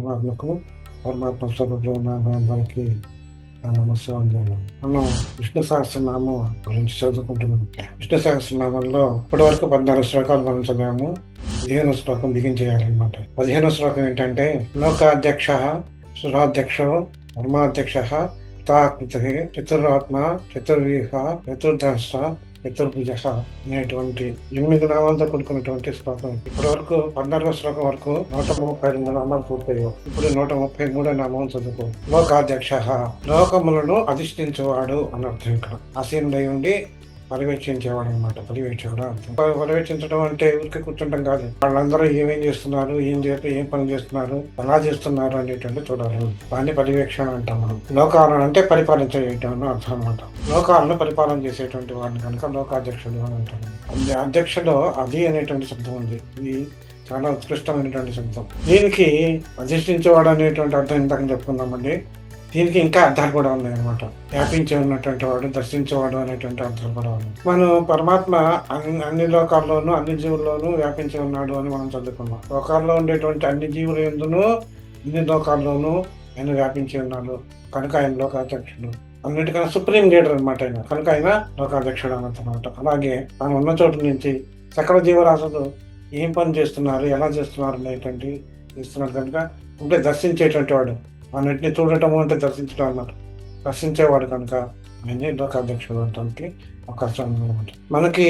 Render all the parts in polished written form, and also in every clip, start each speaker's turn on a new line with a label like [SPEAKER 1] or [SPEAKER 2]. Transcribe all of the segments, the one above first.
[SPEAKER 1] పరమాత్మకు పరమాత్మ స్వరూపంలో అందరికీ నమస్కారం. మనం విష్ణు సహస్రనామం గురించి చదువుకుంటున్నాం. విష్ణు సహస్రనామంలో ఇప్పటి వరకు 14 శ్లోకాలు మనం చదివాము. 15వ శ్లోకం బిగించేయాలన్నమాట. 15వ శ్లోకం ఏంటంటే లోకాధ్యక్ష సురాధ్యక్ష ధర్మాధ్యక్ష తాకృతి చతురాత్మ చతుర్వ్యూహ చతుర్దర్శ చతుర్భుజ అనేటువంటి 8 నామాలతో కూడుకున్నటువంటి శ్లోకం. ఇప్పటి వరకు 14వ శ్లోకం వరకు 132 నామాలు పూర్తయ్యాయి. ఇప్పుడు 133 నామం చదువుకో. లోకాధ్యక్ష లోకములను అధిష్ఠించేవాడు అని అర్థం. ఇక్కడ అసీనుడై ఉండి పర్యవేక్షించేవాడు అనమాట. పర్యవేక్షించడం అంటే ఊరికి కూర్చుంటాం కాదు. వాళ్ళందరూ ఏమేం చేస్తున్నారు, ఏం పని చేస్తున్నారు, ఎలా చేస్తున్నారు అనేటువంటి చూడాలి. దాన్ని పర్యవేక్షణ అంటాం మనం. లోకాలను అంటే పరిపాలించేయటం అర్థం అనమాట. లోకాలను పరిపాలన చేసేటువంటి వాడిని కనుక లోకాధ్యక్షుడు అని అంటారు. అధ్యక్షుడు అది అనేటువంటి శబ్దం ఉంది. ఇది చాలా ఉత్కృష్టమైనటువంటి శబ్దం. దీనికి అధిష్ఠించేవాడు అనేటువంటి అర్థం ఇంతకు చెప్పుకున్నామండి. దీనికి ఇంకా అర్థాలు కూడా ఉన్నాయి అనమాట. వ్యాపించి ఉన్నటువంటి వాడు, దర్శించేవాడు అనేటువంటి అర్థాలు కూడా ఉన్నాయి. మనం పరమాత్మ అన్ని లోకాల్లోనూ అన్ని జీవుల్లోనూ వ్యాపించి ఉన్నాడు అని మనం చదువుకున్నాం. లోకాల్లో ఉండేటువంటి అన్ని జీవుల యందును అన్ని లోకాల్లోనూ ఆయన వ్యాపించి ఉన్నాడు కనుక ఆయన లోకాధ్యక్షుడు. అన్నిటికన్నా సుప్రీం లీడర్ అనమాట ఆయన. కనుక ఆయన లోకాధ్యక్షుడు అన్నమాట. అలాగే ఆయన ఉన్న చోటు నుంచి సకల జీవరాశులు ఏం పని చేస్తున్నారు, ఎలా చేస్తున్నారు అనేటువంటి ఇస్తున్నారు కనుక ఉంటే దర్శించేటువంటి వాడు. అన్నింటినీ చూడటము అంటే దర్శించడం అన్నమాట. దర్శించేవాడు కనుక ఆయనే లోకాధ్యక్షుడు అనడానికి అవకాశం ఉందన్నమాట. మనకి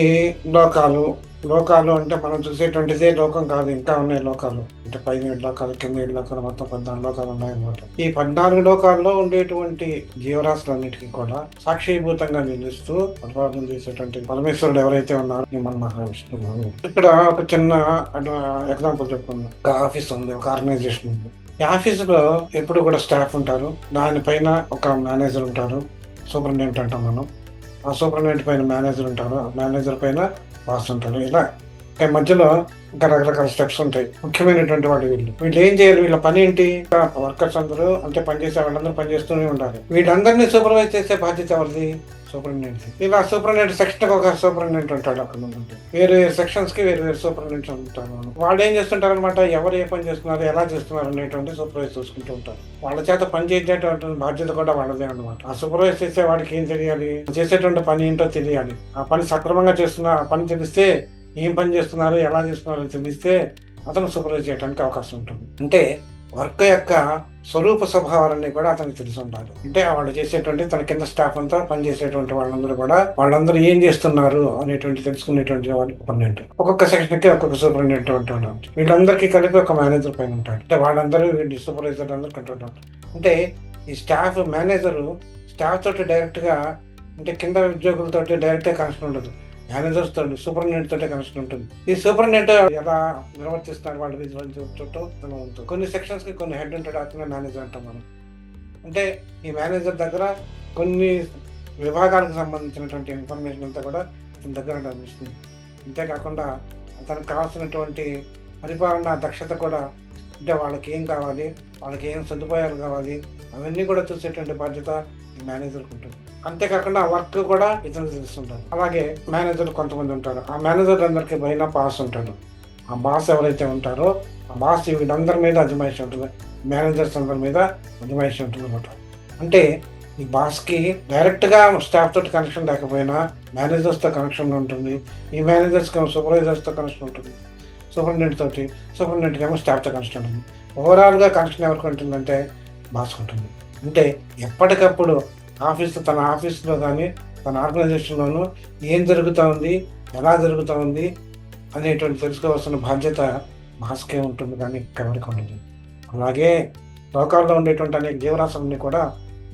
[SPEAKER 1] లోకాలు అంటే మనం చూసేటువంటిదే లోకం కాదు, ఇంకా ఉన్నాయి లోకాలు. అంటే 17 లోకాలు, కింద 7 లోకాలు, మొత్తం 14 లోకాలు ఉన్నాయన్నమాట. ఈ 14 లోకాల్లో ఉండేటువంటి జీవరాశులన్నిటికీ కూడా సాక్షిభూతంగా నిలుస్తూ పరిపాలన చేసేటువంటి పరమేశ్వరుడు ఎవరైతే ఉన్నారో మన మహావిష్ణువు. ఇక్కడ ఒక చిన్న ఎగ్జాంపుల్ చెప్పుకుందాం. ఒక ఆఫీస్ ఉంది, ఒక ఆర్గనైజేషన్ ఉంది. ఈ ఆఫీసులో ఎప్పుడు కూడా స్టాఫ్ ఉంటారు. దానిపైన ఒక మేనేజర్ ఉంటారు, సూపరింటెండెంట్ అంటాం మనం. ఆ సూపరింటెండెంట్ పైన మేనేజర్ ఉంటారు, ఆ మేనేజర్ పైన బాస్ ఉంటారు. ఇలా మధ్యలో ఇంకా రకరకాల స్టెప్స్ ఉంటాయి. ముఖ్యమైనటువంటి వీళ్ళు ఏం చేయాలి, వీళ్ళ పని ఏంటి? వర్కర్స్ అందరూ అంటే పనిచేసే వాళ్ళందరూ పనిచేస్తూనే ఉండాలి. వీళ్ళందరినీ సూపర్వైజ్ చేసే బాధ్యత ఎవరిది? సూపరింటెండెంట్. ఇలా సూపరింటెండెంట్ సెక్షన్ ఒక సూపరింటెండెంట్ ఉంటాడు. అక్కడ నుండి వేరే సెక్షన్స్ కి వేరే సూపరింటెండెంట్స్ ఉంటారు. వాళ్ళు ఏం చేస్తుంటారు అనమాట, ఎవరు ఏ పని చేస్తున్నారు, ఎలా చేస్తున్నారు అనేటువంటి సూపర్వైజ్ చూసుకుంటూ ఉంటారు. వాళ్ళ చేత పని చేసేటువంటి బాధ్యత కూడా వాళ్ళదే అనమాట. ఆ సూపర్వైజ్ చేసే వాడికి ఏం తెలియాలి, చేసేటువంటి పని ఏంటో తెలియాలి. ఆ పని సక్రమంగా చేస్తున్నా, ఆ పని తెలిస్తే ఏం పని చేస్తున్నారు, ఎలా చేస్తున్నారు తెలిస్తే అతను సూపర్వైజ్ చేయడానికి అవకాశం ఉంటుంది. అంటే వర్క్ యొక్క స్వరూప స్వభావాలన్నీ కూడా అతనికి తెలిసి ఉండాలి. అంటే వాళ్ళు చేసేటువంటి తన కింద స్టాఫ్ అంతా పనిచేసేటువంటి వాళ్ళందరూ ఏం చేస్తున్నారు అనేటువంటి తెలుసుకునేటువంటి వాడు సూపరింటెండెంట్. ఒక్కొక్క సెక్షన్ కి ఒక్కొక్క సూపరింటెండెంట్ ఉంటాడు. వీళ్ళందరికీ కలిపి ఒక మేనేజర్ పైన ఉంటాడు. అంటే వాళ్ళందరూ వీళ్ళు సూపర్వైజర్ అందరూ కంట్రోల్ ఉంటారు. అంటే ఈ స్టాఫ్ మేనేజర్ స్టాఫ్ తోటి డైరెక్ట్ గా, అంటే కింద ఉద్యోగులతో డైరెక్ట్ గా కనెక్షన్ ఉండదు. మేనేజర్స్ తోటి, సూపరింటెండెంట్ తోటే కనెక్షన్ ఉంటుంది. ఈ సూపరింటెండెంట్ ఎలా నిర్వర్తిస్తున్నారు వాళ్ళ చుట్టూ ఉంటుంది. కొన్ని సెక్షన్స్ కి కొన్ని హెడ్ ఉంటాడు, అతనే మేనేజర్ అంటాం మనం. అంటే ఈ మేనేజర్ దగ్గర కొన్ని విభాగాలకు సంబంధించినటువంటి ఇన్ఫర్మేషన్ అంతా కూడా అతని దగ్గర లభిస్తుంది. అంతేకాకుండా అతనికి కావాల్సినటువంటి పరిపాలన దక్షత కూడా, అంటే వాళ్ళకి ఏం కావాలి, వాళ్ళకి ఏం సదుపాయాలు కావాలి, అవన్నీ కూడా చూసేటువంటి బాధ్యత ఈ మేనేజర్కి ఉంటుంది. అంతేకాకుండా వర్క్ కూడా ఇతను తెలుస్తుంటారు. అలాగే మేనేజర్ కొంతమంది ఉంటారు. ఆ మేనేజర్ అందరికి పైన బాస్ ఉంటాడు. ఆ బాస్ ఎవరైతే ఉంటారో ఆ బాస్ వీళ్ళందరి మీద అజమాయిషి ఉంటుంది. మేనేజర్స్ అందరి మీద అజమాయిషి ఉంటుంది అనమాట. అంటే ఈ బాస్కి డైరెక్ట్గా స్టాఫ్ తోటి కనెక్షన్ లేకపోయినా మేనేజర్స్తో కనెక్షన్ ఉంటుంది. ఈ మేనేజర్స్కి సూపర్వైజర్స్తో కనెక్షన్ ఉంటుంది. సూపరింటెండెంట్కి ఏమో స్టాఫ్తో కనెక్షన్ ఉంటుంది. ఓవరాల్గా కనెక్షన్ ఎవరికి ఉంటుందంటే బాస్కి ఉంటుంది. అంటే ఎప్పటికప్పుడు తన ఆఫీస్లో కానీ తన ఆర్గనైజేషన్లోనూ ఏం జరుగుతూ ఉంది, ఎలా జరుగుతూ ఉంది అనేటువంటి తెలుసుకోవాల్సిన బాధ్యత బాస్కే ఉంటుంది, కానీ ఎవరికి ఉండదు. అలాగే లోకాల్లో ఉండేటువంటి అనేక జీవరాశులన్నీ కూడా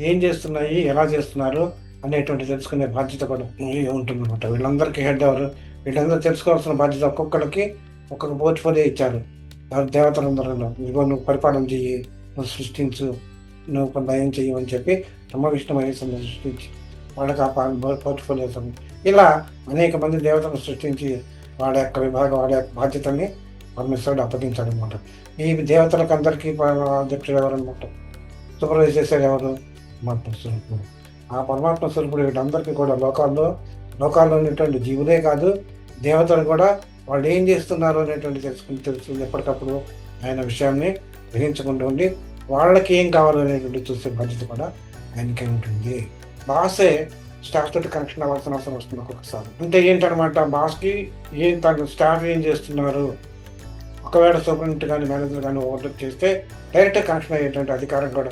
[SPEAKER 1] ఏం చేస్తున్నాయి, ఎలా చేస్తున్నారు అనేటువంటి తెలుసుకునే బాధ్యత కూడా ఉంటుందన్నమాట. వీళ్ళందరికీ హెడ్ ఎవరు, వీళ్ళందరూ తెలుసుకోవాల్సిన బాధ్యత ఒక్కొక్కరికి ఒక్కొక్క పోర్ట్ఫోలియో ఇచ్చారు దేవతలందరిలో. ఇదిగో నువ్వు పరిపాలన చెయ్యి, నువ్వు సృష్టించు, నువ్వు నయం చెయ్యమని చెప్పి బ్రహ్మ విష్ణు మహేశ్వరుని సృష్టించి వాళ్ళకి ఆ పోర్ట్ఫోలియోస్ ఇలా అనేక మంది దేవతలను సృష్టించి వాళ్ళ యొక్క బాధ్యతని పరమేశ్వరుడు అప్పగించాడనమాట. ఈ దేవతలకు అందరికీ అధ్యక్షుడు ఎవరనమాట, సూపర్వైజ్ చేసేది ఎవరు? పరమాత్మ స్వరూపుడు. ఆ పరమాత్మ స్వరూపుడు వీళ్ళందరికీ కూడా లోకాల్లో ఉన్నటువంటి జీవులే కాదు, దేవతలు కూడా వాళ్ళు ఏం చేస్తున్నారు అనేటువంటి తెలుసుకుని ఎప్పటికప్పుడు ఆయన విషయాన్ని గ్రహించకుండా ఉండి వాళ్ళకి ఏం కావాలనేటువంటి చూసే బాధ్యత కూడా ఆయనకే ఉంటుంది. బాసే స్టాఫ్ తోటి కనెక్షన్ అవ్వాల్సిన అవసరం వస్తుంది ఒక్కొక్కసారి. అంటే ఏంటనమాట, బాస్కి తన స్టాఫ్ ఏం చేస్తున్నారు, ఒకవేళ సూపరింటెండెంట్ కానీ మేనేజర్ కానీ ఓవర్లోక్ చేస్తే డైరెక్ట్గా కనెక్షన్ అయ్యేటువంటి అధికారం కూడా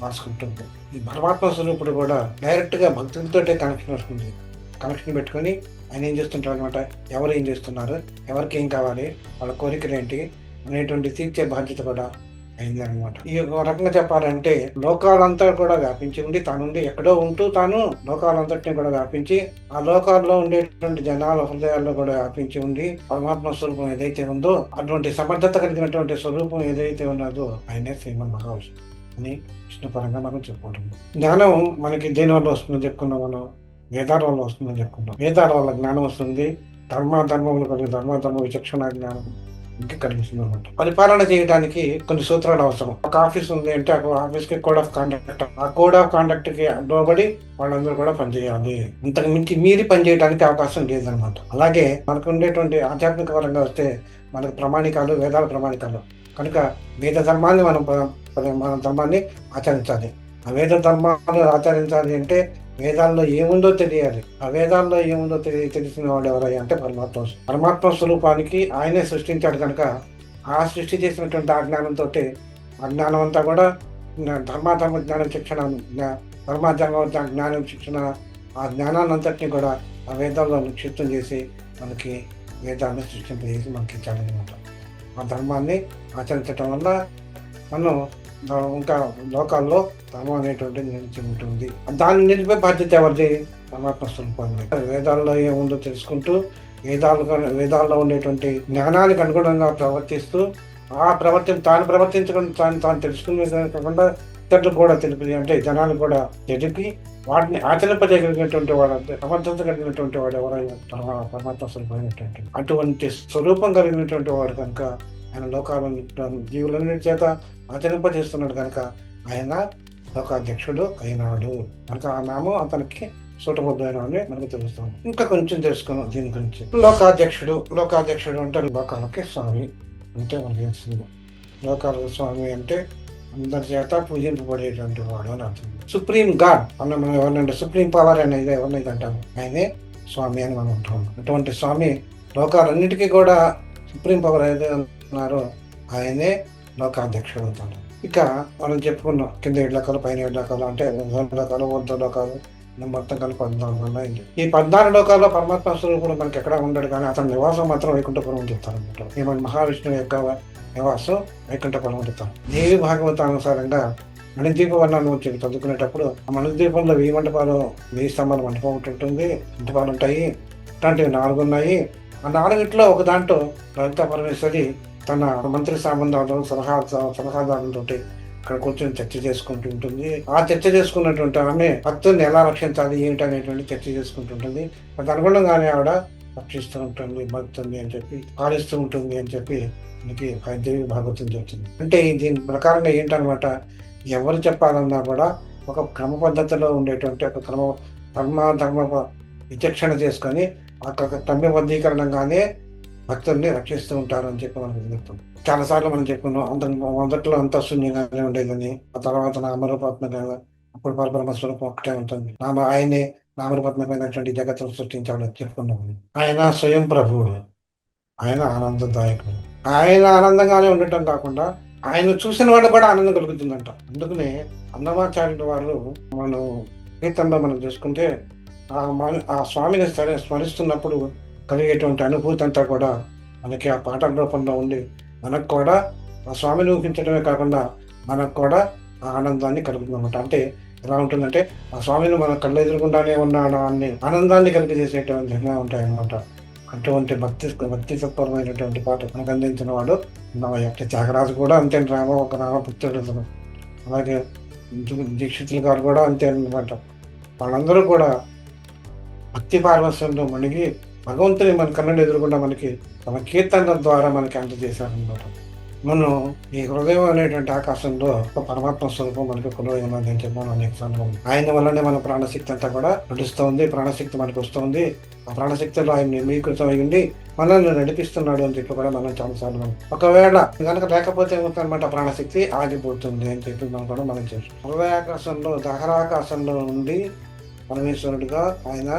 [SPEAKER 1] బాసుకుంటుంది. ఈ పరమాత్మ స్వరూపుడు కూడా డైరెక్ట్గా భక్తులతోటే కనెక్షన్ వస్తుంది. కనెక్షన్ పెట్టుకొని ఆయన ఏం చేస్తుంటారు అనమాట, ఎవరు ఏం చేస్తున్నారు, ఎవరికి ఏం కావాలి, వాళ్ళ కోరికలు ఏంటి అనేటువంటి తీర్చే బాధ్యత కూడా అయింది అనమాట. ఈ రకంగా చెప్పాలంటే లోకాలంతా కూడా వ్యాపించి ఉండి తానుండి ఎక్కడో ఉంటూ తాను లోకాలంతటిని కూడా వ్యాపించి ఆ లోకాల్లో ఉండేటువంటి జనాల హృదయాల్లో కూడా వ్యాపించి ఉండి పరమాత్మ స్వరూపం ఏదైతే ఉందో అటువంటి సమర్థత కలిగినటువంటి స్వరూపం ఏదైతే ఉన్నదో ఆయనే శ్రీమన్ మహావిష్ణువు అని విష్ణు పరంగా మనం చెప్పుకుంటున్నాం. జ్ఞానం మనకి దేని వల్ల వస్తుందని చెప్పుకున్నాం, మనం వేదాల వల్ల వస్తుందని చెప్పుకుంటాం. వేదాల వల్ల జ్ఞానం వస్తుంది, ధర్మములు కలిగి ధర్మ విచక్షణ జ్ఞానం ఇంకా కలిగిస్తుంది అనమాట. పరిపాలన చేయడానికి కొన్ని సూత్రాలు అవసరం. ఒక ఆఫీస్ ఉంది అంటే ఆ ఆఫీస్ కి కోడ్ ఆఫ్ కాండక్ట్, ఆ కోడ్ ఆఫ్ కాండక్ట్ కి లోబడి వాళ్ళందరూ కూడా పనిచేయాలి. ఇంతకు మించి మీరి పనిచేయడానికి అవకాశం లేదనమాట. అలాగే మనకు ఉండేటువంటి ఆధ్యాత్మిక పరంగా వస్తే మనకు ప్రమాణికాలు, వేదాల ప్రమాణికాలు కనుక వేద ధర్మాన్ని మన ధర్మాన్ని ఆచరించాలి. ఆ వేద ధర్మాన్ని ఆచరించాలి అంటే వేదాల్లో ఏముందో తెలియాలి. ఆ వేదాల్లో ఏముందో తెలిసిన వాడు ఎవరయ్యా అంటే పరమాత్మ స్వరూపానికి ఆయనే సృష్టించాడు కనుక ఆ సృష్టి చేసినటువంటి ఆ జ్ఞానంతో ఆ జ్ఞానం అంతా కూడా ధర్మ జ్ఞానం శిక్షణ, జ్ఞానం శిక్షణ, ఆ జ్ఞానాన్ని అంతటినీ కూడా ఆ వేదాల్లో నిక్షిప్తం చేసి మనకి వేదాన్ని సృష్టింపజేసి మనకి ఇచ్చాడనమాట. ఆ ధర్మాన్ని ఆచరించడం వల్ల మనం ఇంకా లోకాల్లో ధర్మం అనేటువంటిది నిలిచి ఉంటుంది. దాన్ని నిలిపే బాధ్యత ఎవరిది? పరమాత్మ స్వరూపాన్ని. వేదాల్లో ఏముందో తెలుసుకుంటూ వేదాల్లో ఉండేటువంటి జ్ఞానానికి అనుగుణంగా ప్రవర్తిస్తూ ఆ తాను ప్రవర్తించకుండా తాను తెలుసుకునే కాకుండా ఇతరులకు కూడా తెలిపి, అంటే జనాలు కూడా తెలిపి వాటిని ఆచరింపజేయగలిగినటువంటి వాడు, సమర్థత కలిగినటువంటి వాడు ఎవరైనా పరమాత్మ స్వరూపమైనటువంటి అటువంటి స్వరూపం కలిగినటువంటి వాడు కనుక ఆయన లోకాలను జీవులన్నిటి చేత ఆచరింపజేస్తున్నాడు కనుక ఆయన లోకాధ్యక్షుడు అయినాడు. కనుక ఆ నామం అతనికి సూటబద్ధమైన మనకు తెలుస్తుంది. ఇంకా కొంచెం తెలుసుకున్నాం దీని గురించి. లోకాధ్యక్షుడు అంటే లోకాలకి స్వామి అంటే మనకి తెలుస్తుంది. లోకాల స్వామి అంటే అందరి చేత పూజింపబడేటువంటి వాడు అని అర్థం. సుప్రీం గాడ్ అన్న మనం ఎవరినంటే సుప్రీం పవర్ అనేది ఎవరినైతే అంటాము ఆయనే స్వామి అని మనం అంటాం. అటువంటి స్వామి లోకాలన్నిటికీ కూడా సుప్రీం పవర్ ఏదైతే ఉన్నారో ఆయనే లోకాధ్యక్షుడు అవుతాడు. ఇక మనం చెప్పుకున్నాం కింద 7 లోకాలు, పైన 7 లోకాలు, అంటే 2 లోకాలు, 3 లోకాలు, మొత్తం కలిపి 14 ఉన్నాయి. ఈ 14 లోకాల్లో పరమాత్మ స్వరూపుడు మనకి ఎక్కడ ఉండడు, కానీ అతని నివాసం మాత్రం వైకుంఠపురం అని చెప్తారు అనమాట. ఏమంటే మహావిష్ణువు యొక్క నివాసం వైకుంఠపురం అని చెప్తారు. దేవి భాగవతానుసారంగా మణిద్వీప వర్ణాన్ని చదువుకునేటప్పుడు ఆ మణిద్వీపంలో 1000 మంటపాలు, 1000 స్తంభాలు మంటపం ఉంటుంటుంది, మంటపాలు ఉంటాయి. ఇట్లాంటివి 4 ఉన్నాయి. ఆ 4ట్లో ఒక దాంట్లో లలితా పరమేశ్వరి తన మంత్రి సంబంధాలు సలహాదారులతో అక్కడ కూర్చొని చర్చ చేసుకుంటూ ఉంటుంది. ఆ చర్చ చేసుకున్నటువంటి ఆమె భక్తుల్ని ఎలా రక్షించాలి ఏంటి అనేటువంటి చర్చ చేసుకుంటుంటుంది. అది అనుగుణంగానే ఆవిడ రక్షిస్తూ ఉంటుంది భక్తుల్ని అని చెప్పి, పాలిస్తూ ఉంటుంది అని చెప్పి మనకి దేవి భాగవతం చెప్తుంది. అంటే దీని ప్రకారంగా ఏంటనమాట, ఎవరు చెప్పాలన్నా కూడా ఒక క్రమ పద్ధతిలో ఉండేటువంటి ఒక ధర్మ విచక్షణ చేసుకొని ఆ క్రమబద్ధీకరణంగానే భక్తుల్ని రక్షిస్తూ ఉంటారు అని చెప్పి మనకు తెలుస్తుంది. చాలాసార్లు మనం చెప్పుకున్నాం, మొదట్లో అంతా శూన్యంగానే ఉండేదని, ఆ తర్వాత నామరూపాత్మకంగా అప్పుడు పరబ్రహ్మ స్వరూపం ఒకటే ఉంటుంది. ఆయనే నామరూపాత్మకమైనటువంటి జగత్తును సృష్టించాడు చెప్పుకున్నాం. ఆయన స్వయం ప్రభువుడు, ఆయన ఆనందదాయకుడు. ఆయన ఆనందంగానే ఉండటం కాకుండా ఆయన చూసిన వాళ్ళు కూడా ఆనందం కలుగుతుందంట. అందుకనే అన్నమాచార్యుల వారు మనం కీర్తనలో మనం చూసుకుంటే ఆ స్వామిని స్మరిస్తున్నప్పుడు కలిగేటువంటి అనుభూతి అంతా కూడా మనకి ఆ పాటల రూపంలో ఉండి మనకు కూడా ఆ స్వామిని ఊహించడమే కాకుండా మనకు కూడా ఆ ఆనందాన్ని కలుగుతుందన్నమాట. అంటే ఎలా ఉంటుందంటే ఆ స్వామిని మన కళ్ళు ఎదురుకుండానే ఉన్నాడా అనే ఆనందాన్ని కలిగజేసేటువంటి విధంగా ఉంటాయన్నమాట. అటువంటి భక్తి తత్పరమైనటువంటి పాట మనకు అందించిన వాడు నవయ్య. త్యాగరాజు కూడా అంతే, ఒక రామపుత్రుడు. అలాగే దీక్షితులు గారు కూడా అంతే అన్నమాట. వాళ్ళందరూ కూడా భక్తి పారవస్యంలో మునిగి భగవంతుని మన కన్నులు ఎదురుకుండా మనకి తమ కీర్తనల ద్వారా మనకి అందజేశారనమాట. మనం ఈ హృదయం అనేటువంటి ఆకాశంలో ఒక పరమాత్మ స్వరూపం మనకి కొలువై ఉన్నది అని చెప్పి మనం అనేక సార్లు ఆయన వల్లనే మన ప్రాణశక్తి అంతా కూడా నడుస్తుంది, ప్రాణశక్తి మనకు వస్తుంది. ఆ ప్రాణశక్తిలో ఆయన నిర్మీకృతం అయ్యింది మనల్ని నడిపిస్తున్నాడు అని చెప్పి కూడా మనం చాలాసార్లు ఒకవేళ కనుక లేకపోతే ఏమవుతుందన్నమాట, ప్రాణశక్తి ఆగిపోతుంది అని చెప్పి మనం కూడా మనం చేస్తాం. హృదయాకాశంలో దహరాకాశంలో ఉండి పరమేశ్వరుడిగా ఆయన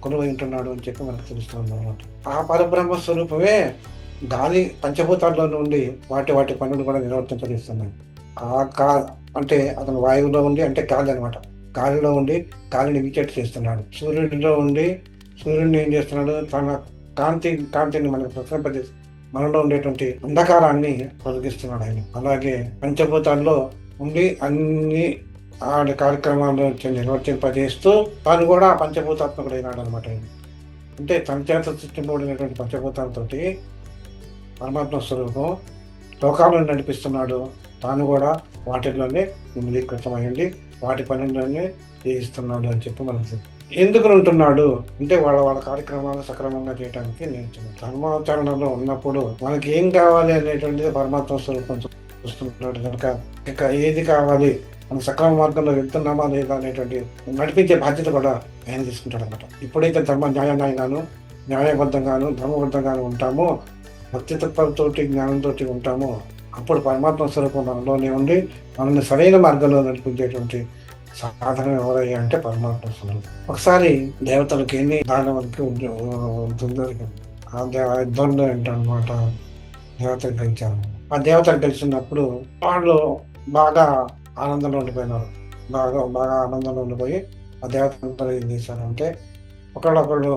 [SPEAKER 1] కొలువై ఉంటున్నాడు అని చెప్పి మనకు తెలుస్తుంది అన్నమాట. ఆ పరబ్రహ్మ స్వరూపమే గాలి పంచభూతాల్లో నుండి వాటి పనులు కూడా నిర్వర్తింపజేస్తున్నాయి. అంటే అతను వాయువులో ఉండి, అంటే గాలి అనమాట, గాలిలో ఉండి గాలిని వికెట్ చేస్తున్నాడు. సూర్యుడిలో ఉండి సూర్యుడిని ఏం చేస్తున్నాడు, తన కాంతిని మనకు ప్రసరింపజేసి మనలో ఉండేటువంటి అంధకారాన్ని తొలగిస్తున్నాడు ఆయన. అలాగే పంచభూతాల్లో ఉండి అన్ని ఆడి కార్యక్రమాలు నిర్వర్తింపజేస్తూ తాను కూడా పంచభూతాత్మకుడు అయినాడు అనమాట. అంటే తన చేత సృష్టింపబడినటువంటి పంచభూతాలతోటి పరమాత్మ స్వరూపం లోకాలను నడిపిస్తున్నాడు. తాను కూడా వాటిల్లోనే విమలీకృతమైంది, వాటి పనుల్లోనే చేయిస్తున్నాడు అని చెప్పి మనకు ఎందుకు ఉంటున్నాడు అంటే వాళ్ళ కార్యక్రమాలు సక్రమంగా చేయడానికి నేర్చుకున్నాడు. ధర్మాచరణలో ఉన్నప్పుడు మనకి ఏం కావాలి అనేటువంటిది పరమాత్మ స్వరూపం చూస్తున్నాడు కనుక ఇక ఏది కావాలి, మనం సక్రమ మార్గంలో వెళ్తున్నామా లేదా అనేటువంటి నడిపించే బాధ్యత కూడా ఆయన తీసుకుంటాడు అనమాట. ఎప్పుడైతే న్యాయబద్ధంగాను ధర్మబద్ధంగాను ఉంటామో, భక్తి తత్వంతో జ్ఞానంతో ఉంటామో, అప్పుడు పరమాత్మ స్వరూపం మనలోనే ఉండి మనల్ని సరైన మార్గంలో నడిపించేటువంటి సాధన ఎవరయ్యా అంటే పరమాత్మ స్వరూపం. ఒకసారి దేవతలకి ఎన్ని దానవలకి ఉంటుందో ఆ యుద్ధంలో ఏంటనమాట దేవతలు గెలిచారు. ఆ దేవతలు గెలిచినప్పుడు వాళ్ళు బాగా ఆనందంలో ఉండిపోయినారు. బాగా ఆనందంలో ఉండిపోయి ఆ దేవతలంతా ఏం చేశారంటే ఒకళ్ళొకళ్ళు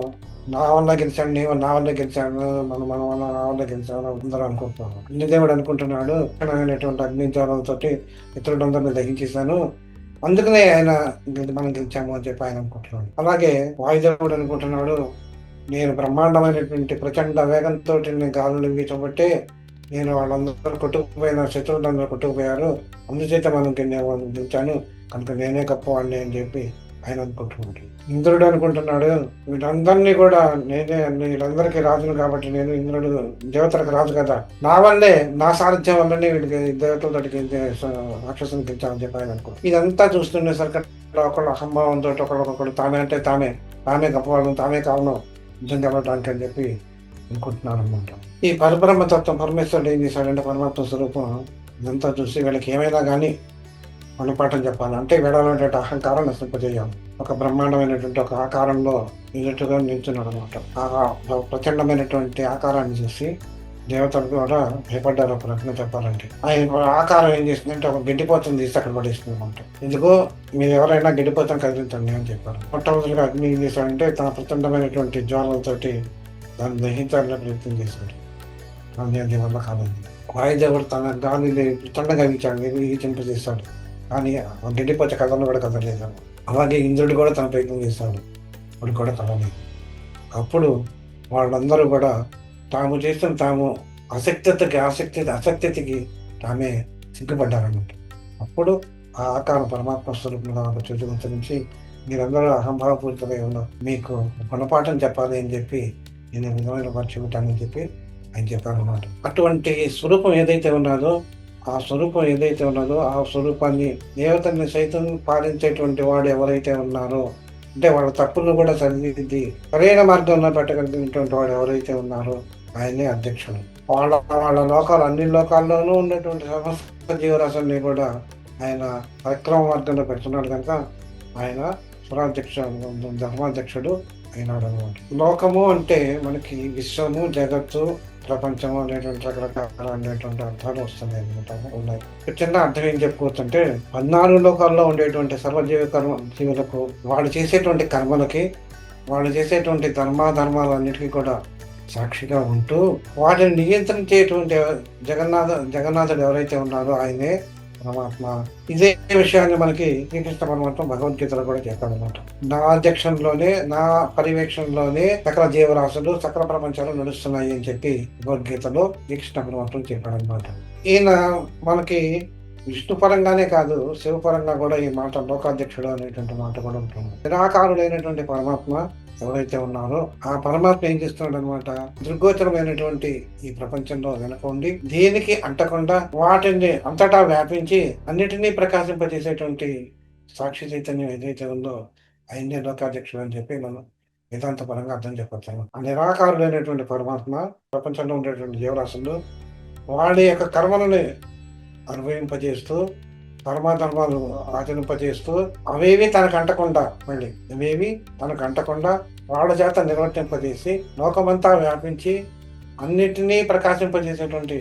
[SPEAKER 1] నా వల్ల గెలిచాను, నా వల్ల గెలిచాను, మన వల్ల నా వల్ల గెలిచాను అందరూ అనుకుంటున్నాను. ఇంద్రదేవుడు అనుకుంటున్నాడు అనేటువంటి అగ్నిజ్వాలతోటి ఇతరులందరినీ దహించేశాను, అందుకనే ఆయన మనం గెలిచాము అని చెప్పి ఆయన అనుకుంటున్నాడు. అలాగే వాయుదేవుడు అనుకుంటున్నాడు, నేను బ్రహ్మాండమైనటువంటి ప్రచండ వేగంతో నేను గాలులు వీచబట్టే నేను వాళ్ళందరూ కొట్టుకుపోయిన శత్రువులందరూ కొట్టుకుపోయారు, అందుచేత మనం గెలిచాను కనుక నేనే గొప్పవాడిని అని చెప్పి ఆయన అనుకుంటున్నాడు. ఇంద్రుడు అనుకుంటున్నాడు, వీళ్ళందరినీ కూడా వీళ్ళందరికీ రాజును కాబట్టి నేను ఇంద్రుడు దేవతలకు రాజు కదా, నా వల్లే నా సారథ్యం వల్లనే వీడికి దేవతలకి రాక్షసుని గెలిచామని చెప్పి ఆయన అనుకుంటాడు. ఇదంతా చూస్తుండేసరికి ఒకళ్ళు అసంభావంతో ఒకళ్ళొకళ్ళు తానే గొప్పవాడు, తానే కారణం నిజం గెలవడానికి అని చెప్పి అనుకుంటున్నాను అనమాట. ఈ పరబ్రహ్మతత్వం పరమేశ్వరుడు ఏం చేశాడంటే పరమాత్మ స్వరూపం ఇదంతా చూసి వీళ్ళకి ఏమైనా కానీ గుణపాఠం చెప్పాలంటే వీళ్ళటువంటి అహంకారం నశింపజేయాలి. ఒక బ్రహ్మాండమైనటువంటి ఒక ఆకారంలో నిలుట్టుగా నిల్చున్నాడు అనమాట. ఆ ప్రచండమైనటువంటి ఆకారాన్ని చూసి దేవతలు కూడా భయపడ్డారు. ఒక రకంగా చెప్పాలంటే ఆయన ఆకారం ఏం చేసిందంటే ఒక గడ్డిపోతుంది తీసి అక్కడ పడేస్తుంది అనమాట. ఎందుకో మీరు ఎవరైనా గడ్డిపోతాం కదిలించండి అని చెప్పారు. మొట్టమొదటిగా అగ్ని ఏం చేశాడంటే తన ప్రచండమైనటువంటి జ్వాలలతోటి దాన్ని దహించాలని ప్రయత్నం చేశాడు. అది వల్ల కాలేదు. వాయుదేవుడు తన గాలిని తండగా చింపజేశాడు, కానీ గడ్డిపోతే కథను కూడా కదలేదు. అలాగే ఇంద్రుడు కూడా తన ప్రయత్నం చేశాడు, వాడు కూడా కదలేదు. అప్పుడు వాళ్ళందరూ కూడా తాము అసక్తికి తామే సిగ్గుపడ్డారన్నమాట. అప్పుడు ఆ ఆకారం పరమాత్మ స్వరూపంగా చూసి నుంచి మీరందరూ అహంభావపూరితమై ఉన్నారు, మీకు గుణపాఠం చెప్పాలి అని చెప్పి నేను విధమైన వారు చెబుతానని చెప్పి ఆయన చెప్పారు అన్నమాట. అటువంటి స్వరూపం ఏదైతే ఉన్నదో ఆ స్వరూపాన్ని దేవతల్ని సైతం పాలించేటువంటి వాడు ఎవరైతే ఉన్నారో, అంటే వాళ్ళ తప్పులను కూడా సరిదిద్ది సరైన మార్గంలో పెట్టగలిగినటువంటి వాడు ఎవరైతే ఉన్నారో ఆయనే అధ్యక్షుడు. వాళ్ళ లోకాలు అన్ని లోకాల్లోనూ ఉన్నటువంటి సమస్త జీవరాశుల్ని కూడా ఆయన సక్రమ మార్గంలో పెడుతున్నాడు కనుక ఆయన ధర్మాధ్యక్షుడు అయినాడు అనమాట. లోకము అంటే మనకి విశ్వము, జగత్తు, ప్రపంచము అనేటువంటి రకరకాల అనేటువంటి అర్థాలు వస్తున్నాయి అనమాట. ఉన్నాయి. చిన్న అర్థం ఏం చెప్పుకోవచ్చు అంటే 14 లోకాల్లో ఉండేటువంటి జీవులకు వాళ్ళు చేసేటువంటి కర్మలకి, వాళ్ళు చేసేటువంటి ధర్మాలన్నిటికీ కూడా సాక్షిగా ఉంటూ వాటిని నియంత్రించేటువంటి జగన్నాథుడు ఎవరైతే ఉన్నారో ఆయనే పరమాత్మ. ఇదే విషయాన్ని మనకి శ్రీకృష్ణ పరమాత్మ భగవద్గీతలో కూడా చెప్పాడనమాట. నా అధ్యక్షంలోనే, నా పర్యవేక్షణలోనే సకల జీవరాశులు, సకల ప్రపంచాలు నడుస్తున్నాయి అని చెప్పి భగవద్గీతలో శ్రీకృష్ణ పరమాత్మ చెప్పాడనమాట. ఈయన మనకి విష్ణు పరంగానే కాదు, శివపరంగా కూడా ఈ మాట లోకాధ్యక్షుడు అనేటువంటి మాట కూడా ఉంటుంది. నిరాకారుడైనటువంటి పరమాత్మ ఎవరైతే ఉన్నారో ఆ పరమాత్మ ఏం చేస్తున్నాడు అనమాట, దృగ్గోచరమైనటువంటి ఈ ప్రపంచంలో వెనకండి దేనికి అంటకుండా వాటిని అంతటా వ్యాపించి అన్నిటినీ ప్రకాశింపజేసేటువంటి సాక్షి చైతన్యం ఏదైతే ఉందో ఆయనే లోకాధ్యక్షుడు అని చెప్పి మనం వేదాంత పరంగా అర్థం చెప్పొచ్చు. ఆ నిరాకారుడైనటువంటి పరమాత్మ ప్రపంచంలో ఉండేటువంటి జీవరాశులు వాడి యొక్క కర్మలని అనుభవింపజేస్తూ ధర్మాధర్మాలు ఆచరింపజేస్తూ అవేవి తనకు అంటకుండా మళ్ళీ అవేవి తనకు అంటకుండా వాళ్ళ చేత నిర్వర్తింపజేసి లోకమంతా వ్యాపించి అన్నిటినీ ప్రకాశింపజేసేటువంటి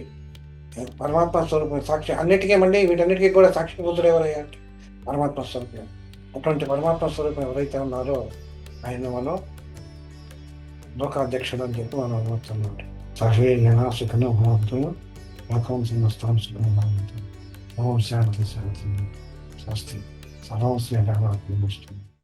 [SPEAKER 1] పరమాత్మ స్వరూపం సాక్షి అన్నిటికీ మళ్ళీ వీటన్నిటికీ కూడా సాక్షిభూతులు ఎవరయ్యా అంటే పరమాత్మ స్వరూపం. అటువంటి పరమాత్మ స్వరూపం ఎవరైతే ఉన్నారో ఆయన మనం లోకాధ్యక్షుడు అని చెప్పి మనం అనుకుంటున్నాం. సర్వే జనా సుఖినో భవంతు లోకం సమస్తాం సుఖినో భవంతు. ఓం శాంతి శాంతి స్వస్తి. సర్వం శ్రీ